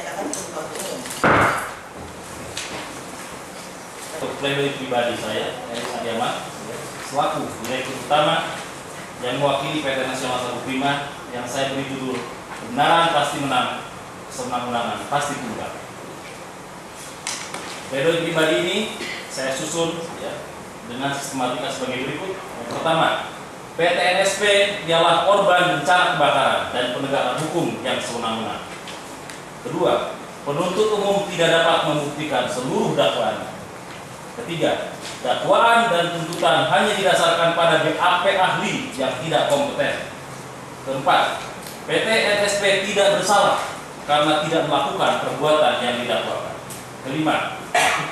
dinyatakan tumpang tindih. Untuk pledoi pribadi saya, Eris Adiaman, selaku Direktur Utama yang mewakili PT Nasional Sagu Prima, yang saya beri judul "Kebenaran Pasti Menang, Kesenang-menangan Pasti Tunggal". Pledoi pribadi ini saya susun dengan sistematika sebagai berikut. Yang pertama, PT NSP ialah korban bencana kebakaran dan penegakan hukum yang sewenang-wenang. Kedua, penuntut umum tidak dapat membuktikan seluruh dakwaan. Ketiga, dakwaan dan tuntutan hanya didasarkan pada BAP ahli yang tidak kompeten. Keempat, PT NSP tidak bersalah karena tidak melakukan perbuatan yang didakwakan. Kelima,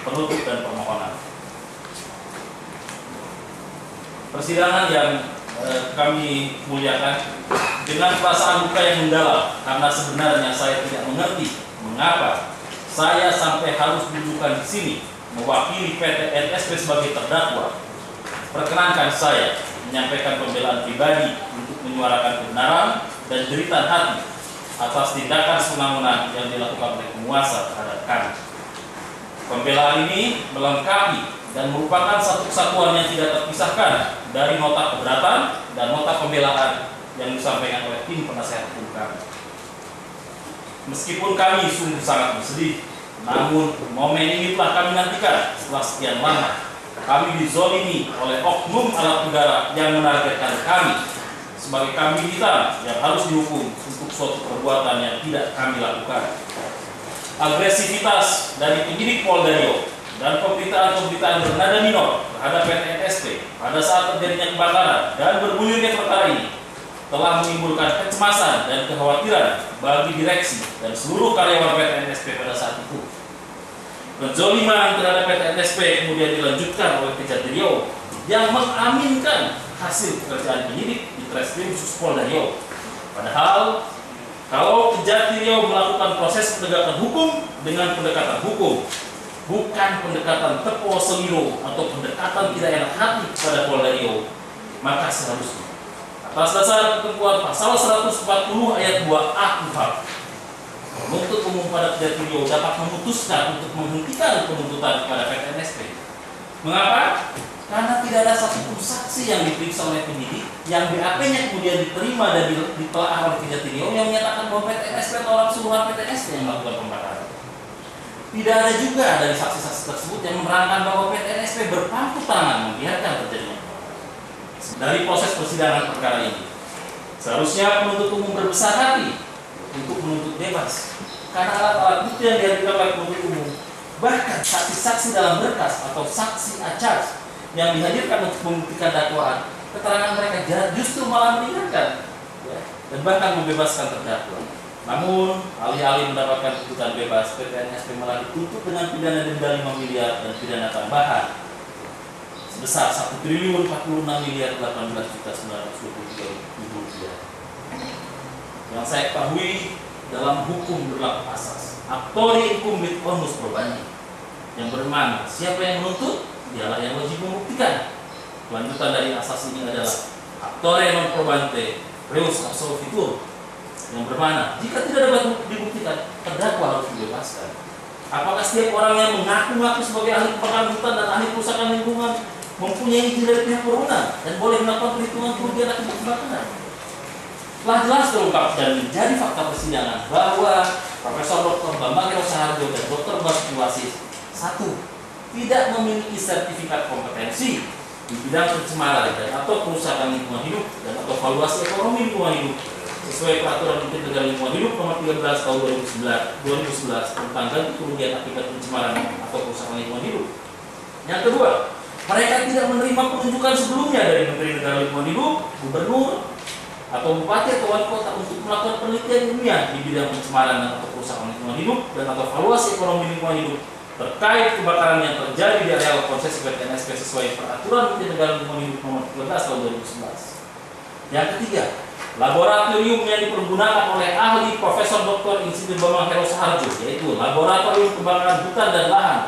penuntut dan permohonan. Persidangan yang kami muliakan, dengan perasaan duka yang mendalam karena sebenarnya saya tidak mengerti mengapa saya sampai harus didudukan di sini mewakili PT NSP sebagai terdakwa. Perkenankan saya menyampaikan pembelaan pribadi untuk menyuarakan kebenaran dan jeritan hati atas tindakan sewenang-wenang yang dilakukan oleh penguasa terhadap kami. Pembelaan ini melengkapi dan merupakan satu kesatuan yang tidak terpisahkan dari nota keberatan dan nota pembelaan yang disampaikan oleh tim penasehat hukum kami. Meskipun kami sungguh sangat bersedih, namun momen ini telah kami nantikan setelah sekian lama. Kami dizolimi oleh oknum alat negara yang menargetkan kami sebagai kambing hitam yang harus dihukum untuk suatu perbuatan yang tidak kami lakukan. Agresivitas dari penyidik Polda Riau dan pemberitaan-pemberitaan bernada minor terhadap PT NSP pada saat terjadinya kebakaran dan bergulirnya perkara ini telah menimbulkan kecemasan dan kekhawatiran bagi direksi dan seluruh karyawan PT NSP pada saat itu. Penzoliman terhadap PT NSP kemudian dilanjutkan oleh Kejati Riau yang mengaminkan hasil pekerjaan penyidik di Treskrim Khusus Polda Riau. Padahal kalau Kejati Riau melakukan proses penegakan hukum dengan pendekatan hukum, bukan pendekatan tepo seliro atau pendekatan tidak enak hati kepada Polda Riau, maka seharusnya atas dasar ketentuan pasal 140 ayat 2A KUHP, penuntut umum pada Kejati Riau dapat memutuskan untuk menghentikan penuntutan kepada PT NSP. Mengapa? Karena tidak ada satupun saksi yang diperiksa oleh penyidik yang BAP-nya kemudian diterima dan ditelaah oleh Kejati Riau yang menyatakan bahwa PT NSP atau orang keseluruhan PT NSP yang melakukan pembakaran. Tidak ada juga dari saksi-saksi tersebut yang menerangkan bahwa PT NSP berpangku tangan membiarkan terjadinya. Dari proses persidangan perkara ini, seharusnya penuntut umum berbesar hati untuk menuntut bebas karena alat-alat bukti yang dihadirkan oleh penuntut umum, bahkan saksi-saksi dalam berkas atau saksi acharge yang dihadirkan untuk membuktikan dakwaan, keterangan mereka justru malah meringankan dan bahkan membebaskan terdakwa. Namun, alih-alih mendapatkan tuntutan bebas, PT NSP malah dituntut dengan pidana denda 5 miliar dan pidana tambahan sebesar 1.046.818.923 yang saya ketahui dalam hukum berlaku asas actori incumbit onus probandi, yang bermakna siapa yang menuntut dialah yang wajib membuktikan. Kelanjutan dari asas ini adalah actore non probante reus absolvitur, yang bermakna jika tidak dapat dibuktikan, terdakwa harus dibebaskan. Apakah setiap orang yang mengaku-ngaku sebagai ahli kebakaran hutan dan ahli kerusakan lingkungan mempunyai izin dari pihak berwenang dan boleh melakukan perhitungan kerugian akibat kebakaran? Telah jelas terungkap dan menjadi fakta persidangan bahwa Profesor Dr. Bambang Heros Saharjo dan Dr. Basuki Wasis 1. Tidak memiliki sertifikat kompetensi di bidang pencemaran dan atau kerusakan lingkungan hidup dan atau valuasi ekonomi lingkungan hidup sesuai peraturan Menteri Negara Lingkungan Hidup nomor 13 tahun 2011 tentang ganti kerugian akibat pencemaran atau kerusakan lingkungan hidup. Yang kedua, mereka tidak menerima penunjukan sebelumnya dari Menteri Negara Lingkungan Hidup, Gubernur, atau Bupati atau Wali Kota untuk melakukan penelitian ilmiah di bidang pencemaran dan atau kerusakan lingkungan hidup dan atau valuasi ekonomi lingkungan hidup terkait kebakaran yang terjadi di areal konsesi PT NSP sesuai peraturan Menteri Negara Lingkungan Hidup nomor 13 tahun 2011. Yang ketiga, laboratorium yang dipergunakan oleh ahli Profesor Dr. Insinyur Bambang Heros Saharjo, yaitu Laboratorium Kebakaran Hutan dan Lahan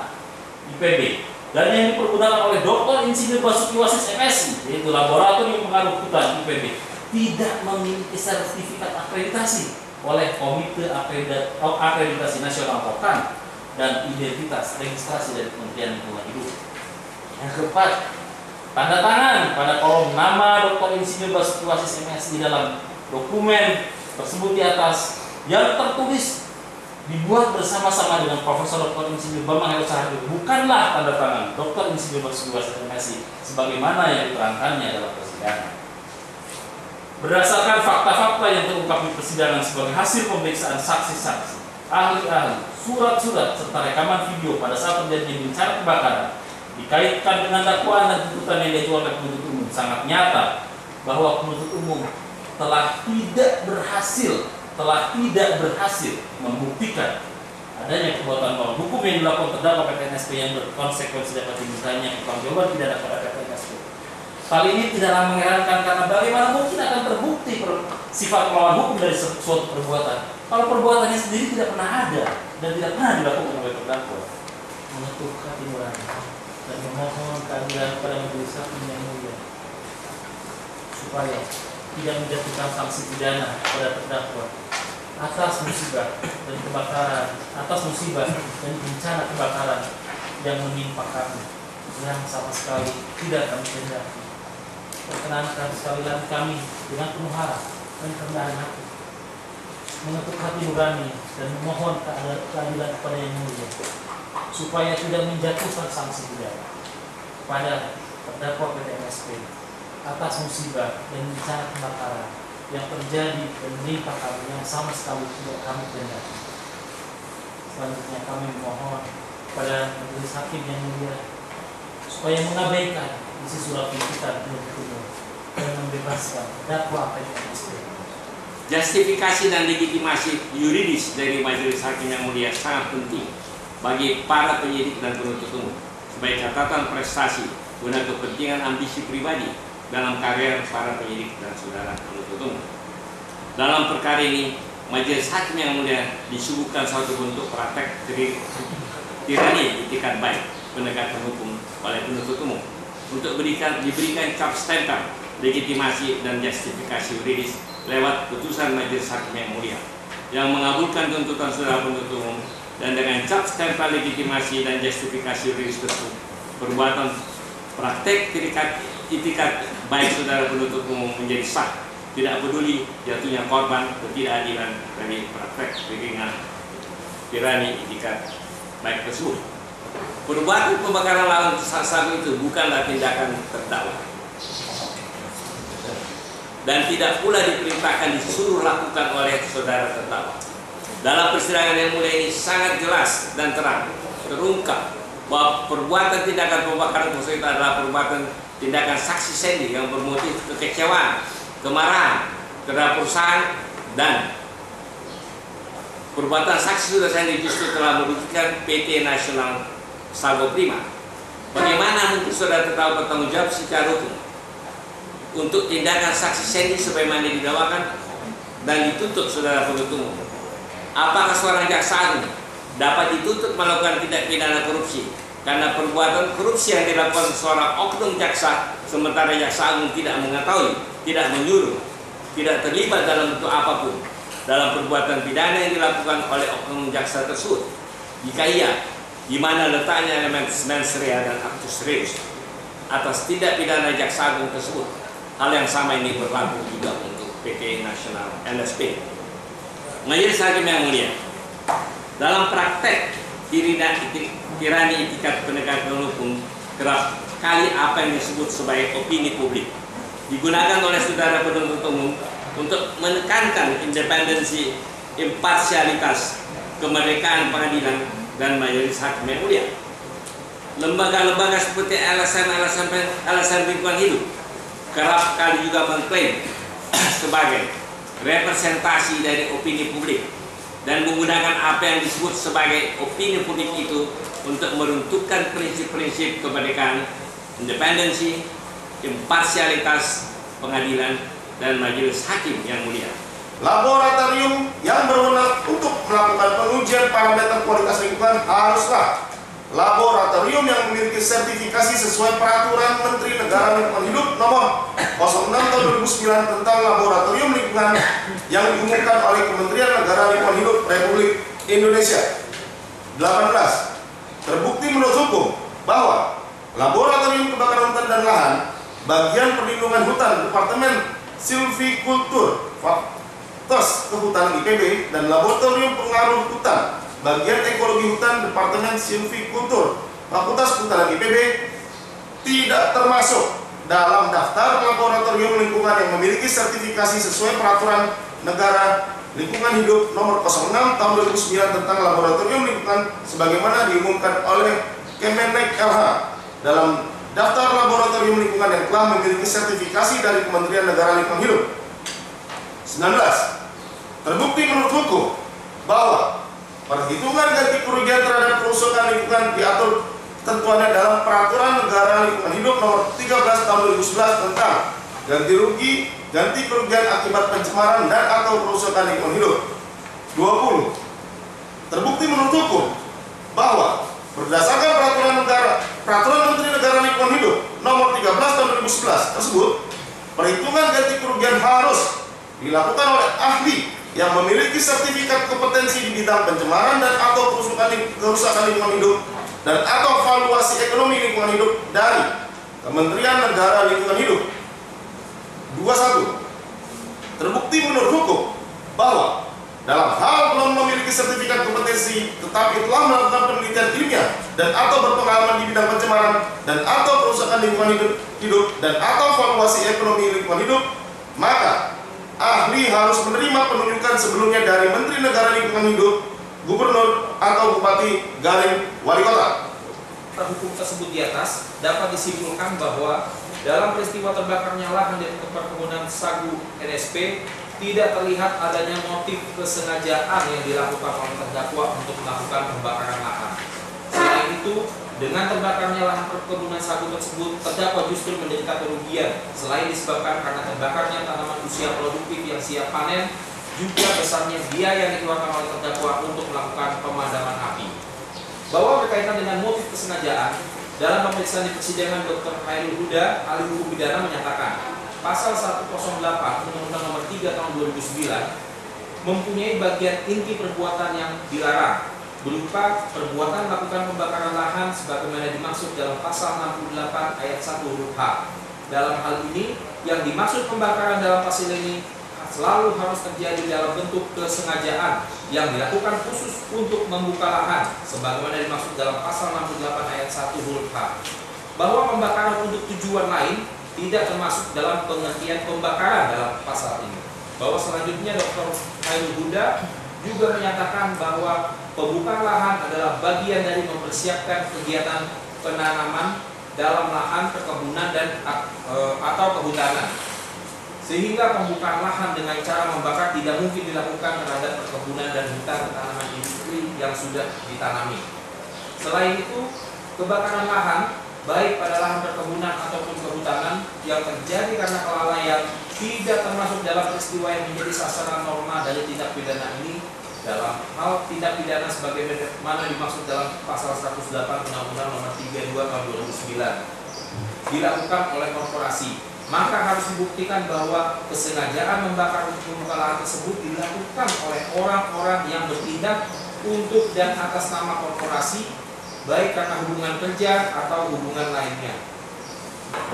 IPB, dan yang dipergunakan oleh Dr. Insinyur Basuki Wasis MSI, yaitu Laboratorium Pengaruh Hutan IPB, tidak memiliki sertifikat akreditasi oleh Komite Akreditasi Nasional KOKAN dan Identitas Registrasi dari Kementerian Lingkungan Hidup. Yang keempat, tanda tangan pada kolom nama Dr. Insinyur Basuki Wasis MS di dalam dokumen tersebut di atas yang tertulis dibuat bersama-sama dengan Profesor Dr. Insinyur Bambang Heru Saharjo bukanlah tanda tangan Dr. Insinyur Basuki Wasis MS sebagaimana yang diterangkannya dalam persidangan. Berdasarkan fakta-fakta yang terungkap di persidangan sebagai hasil pemeriksaan saksi-saksi, ahli-ahli, surat-surat, serta rekaman video pada saat terjadi bencana kebakaran dikaitkan dengan dakwaan dan tuntutan yang diajukan oleh penuntut umum, sangat nyata bahwa penuntut umum telah tidak berhasil membuktikan adanya perbuatan melawan hukum yang dilakukan terdakwa PTNSP yang berkonsekuensi dapat dimintanya pertanggungjawaban pidana pada PTNSP. Hal ini tidaklah mengherankan karena bagaimana mungkin akan terbukti sifat melawan hukum dari suatu perbuatan kalau perbuatannya sendiri tidak pernah ada dan tidak pernah dilakukan oleh terdakwa. Mengetuk hati nurani dan memohon keadilan kepada majelis hakim yang mulia supaya tidak menjatuhkan sanksi pidana pada terdakwa atas musibah dan bencana kebakaran yang menimpa kami yang sama sekali tidak kami kehendaki. Perkenankan sekali lagi kami dengan penuh harap dan kerendahan hati mengetuk hati nurani dan memohon keadilan kepada yang mulia supaya tidak menjatuhkan sanksi pidana pada terdakwa PTNSP atas musibah dan bencana kebakaran yang terjadi dan menimpa kami yang sama sekali tidak kami kehendaki. Selanjutnya kami memohon pada majelis hakim yang mulia supaya mengabaikan isi surat tuntutan penuntut umum dan membebaskan terdakwa PTNSP. Justifikasi dan legitimasi yuridis dari majelis hakim yang mulia sangat penting bagi para penyidik dan penuntut umum sebagai catatan prestasi guna kepentingan ambisi pribadi dalam karir para penyidik dan saudara penuntut umum. Dalam perkara ini, majelis hakim yang mulia disuguhkan suatu bentuk praktek tirani itikat baik penegakan hukum oleh penuntut umum untuk diberikan cap stempel legitimasi dan justifikasi yuridis lewat putusan majelis hakim yang mulia yang mengabulkan tuntutan saudara penuntut umum, dan dengan cap stempel legitimasi dan justifikasi yuridis tersebut perbuatan praktek itikat baik saudara penuntut umum menjadi sah, tidak peduli jatuhnya korban ketidakadilan dari praktek tirani itikat baik tersebut. Perbuatan pembakaran lahan sagu itu bukanlah tindakan terdakwa dan tidak pula diperintahkan disuruh lakukan oleh saudara terdakwa. Dalam persidangan yang mulia ini sangat jelas dan terang terungkap bahwa perbuatan tindakan pembakaran tersebut adalah perbuatan tindakan saksi sendi yang bermotif kekecewaan, kemarahan terhadap perusahaan, dan perbuatan saksi sudah sendi justru telah merugikan PT Nasional Sago Prima. Bagaimana mungkin saudara terdakwa bertanggung jawab secara hukum untuk tindakan saksi sendi sebagaimana didakwakan dan dituntut saudara penuntut umum? Apakah seorang jaksa agung dapat dituntut melakukan tindak pidana korupsi karena perbuatan korupsi yang dilakukan seorang oknum jaksa sementara jaksa agung tidak mengetahui, tidak menyuruh, tidak terlibat dalam bentuk apapun dalam perbuatan pidana yang dilakukan oleh oknum jaksa tersebut? Jika iya, di mana letaknya elemen mens rea dan actus reus atas tindak pidana jaksa agung tersebut? Hal yang sama ini berlaku juga untuk PT Nasional NSP. Majelis hakim yang mulia, dalam praktek tirani itikat penegakan hukum, kerap kali apa yang disebut sebagai opini publik digunakan oleh saudara penuntut umum untuk menekankan independensi, imparsialitas, kemerdekaan pengadilan dan majelis hakim yang mulia. Lembaga-lembaga seperti LSM lingkungan hidup kerap kali juga mengklaim sebagai representasi dari opini publik dan menggunakan apa yang disebut sebagai opini publik itu untuk meruntuhkan prinsip-prinsip kemerdekaan, independensi, imparsialitas pengadilan dan majelis hakim yang mulia. Laboratorium yang berwenang untuk melakukan pengujian parameter kualitas lingkungan haruslah laboratorium yang memiliki sertifikasi sesuai peraturan Menteri Negara Lingkungan Hidup nomor 06 tahun 2009 tentang laboratorium lingkungan yang diumumkan oleh Kementerian Negara Lingkungan Hidup Republik Indonesia. 18. Terbukti menurut hukum bahwa Laboratorium Kebakaran Hutan dan Lahan Bagian Perlindungan Hutan Departemen Silvikultur Fakultas Kehutanan IPB dan Laboratorium Pengaruh Hutan Bagian Ekologi Hutan Departemen Silvikultur Fakultas Kehutanan IPB tidak termasuk dalam daftar laboratorium lingkungan yang memiliki sertifikasi sesuai peraturan negara Lingkungan Hidup nomor 06 tahun 2009 tentang laboratorium lingkungan sebagaimana diumumkan oleh Kemenag LH dalam daftar laboratorium lingkungan yang telah memiliki sertifikasi dari Kementerian Negara Lingkungan Hidup. 19. Terbukti menurut hukum bahwa perhitungan ganti kerugian terhadap kerusakan lingkungan diatur ketentuannya dalam Peraturan Negara Lingkungan Hidup nomor 13 tahun 2011 tentang ganti rugi, ganti kerugian akibat pencemaran dan atau kerusakan lingkungan hidup. 20. Terbukti menurut hukum bahwa berdasarkan Peraturan Menteri Negara Lingkungan Hidup nomor 13 tahun 2011 tersebut, perhitungan ganti kerugian harus dilakukan oleh ahli yang memiliki sertifikat kompetensi di bidang pencemaran dan atau kerusakan lingkungan hidup dan atau valuasi ekonomi lingkungan hidup dari Kementerian Negara Lingkungan Hidup. 21. Terbukti menurut hukum bahwa dalam hal belum memiliki sertifikat kompetensi tetapi telah melakukan penelitian ilmiah dan atau berpengalaman di bidang pencemaran dan atau kerusakan lingkungan hidup dan atau valuasi ekonomi lingkungan hidup, maka ahli harus menerima penunjukan sebelumnya dari Menteri Negara Lingkungan Hidup, Gubernur atau Bupati Garing Wali Kota. Hukum tersebut di atas dapat disimpulkan bahwa dalam peristiwa terbakarnya lahan di perkebunan sagu NSP tidak terlihat adanya motif kesengajaan yang dilakukan oleh terdakwa untuk melakukan pembakaran lahan. Selain itu, dengan terbakarnya lahan perkebunan sagu tersebut, terdakwa justru menderita kerugian selain disebabkan karena terbakarnya tanaman usia produktif yang siap panen, juga besarnya biaya yang dikeluarkan oleh terdakwa untuk melakukan pemadaman api. Bahwa berkaitan dengan motif kesengajaan, dalam pemeriksaan di persidangan Dr. Khairul Huda, ahli hukum pidana menyatakan pasal 108 Undang-Undang Nomor 3 Tahun 2009 mempunyai bagian inti perbuatan yang dilarang berupa perbuatan melakukan pembakaran lahan sebagaimana dimaksud dalam pasal 68 ayat 1 huruf H. Dalam hal ini, yang dimaksud pembakaran dalam pasal ini selalu harus terjadi dalam bentuk kesengajaan yang dilakukan khusus untuk membuka lahan sebagaimana dimaksud dalam pasal 68 ayat 1 huruf H. Bahwa pembakaran untuk tujuan lain tidak termasuk dalam pengertian pembakaran dalam pasal ini. Bahwa selanjutnya Dr. Khairul Huda juga menyatakan bahwa pembukaan lahan adalah bagian dari mempersiapkan kegiatan penanaman dalam lahan perkebunan dan atau kehutanan. Sehingga pembukaan lahan dengan cara membakar tidak mungkin dilakukan terhadap perkebunan dan hutan tanaman industri yang sudah ditanami. Selain itu, kebakaran lahan baik pada lahan perkebunan ataupun kehutanan yang terjadi karena kelalaian tidak termasuk dalam peristiwa yang menjadi sasaran norma dari tindak pidana ini dalam hal tindak pidana sebagaimana dimaksud dalam pasal 108 Undang-Undang Nomor 32 Tahun 2009 dilakukan oleh korporasi. Maka harus dibuktikan bahwa kesengajaan membakar untuk membuka lahan tersebut dilakukan oleh orang-orang yang bertindak untuk dan atas nama korporasi, baik karena hubungan kerja atau hubungan lainnya.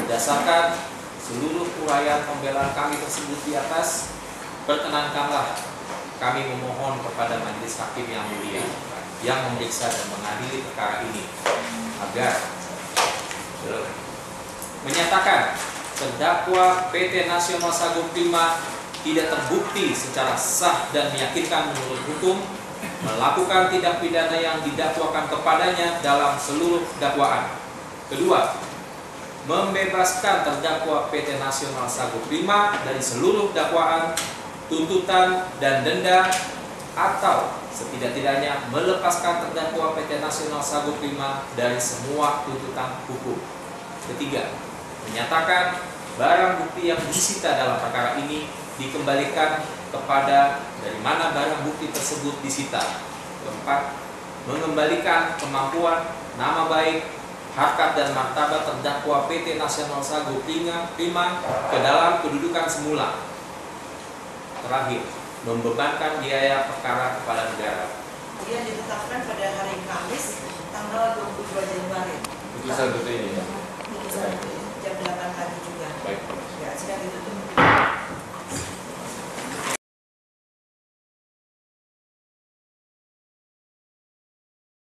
Berdasarkan seluruh uraian pembelaan kami tersebut di atas, perkenankanlah kami memohon kepada Majelis Hakim yang mulia yang memeriksa dan mengadili perkara ini agar menyatakan terdakwa PT Nasional Sagu Prima tidak terbukti secara sah dan meyakinkan menurut hukum melakukan tindak pidana yang didakwakan kepadanya dalam seluruh dakwaan. Kedua, membebaskan terdakwa PT Nasional Sagu Prima dari seluruh dakwaan, tuntutan, dan denda, atau setidak-tidaknya melepaskan terdakwa PT Nasional Sagu Prima dari semua tuntutan hukum. Ketiga, menyatakan barang bukti yang disita dalam perkara ini dikembalikan kepada dari mana barang bukti tersebut disita. Keempat, mengembalikan kemampuan nama baik, harkat dan martabat terdakwa PT Nasional Sagu Prima ke dalam kedudukan semula. Terakhir, membebankan biaya perkara kepada negara. Kemudian ditetapkan pada hari Kamis tanggal 22 Januari. Putusan PT ini. Putusan jam 8 pagi juga. Baik. Ya, sedang ditutup.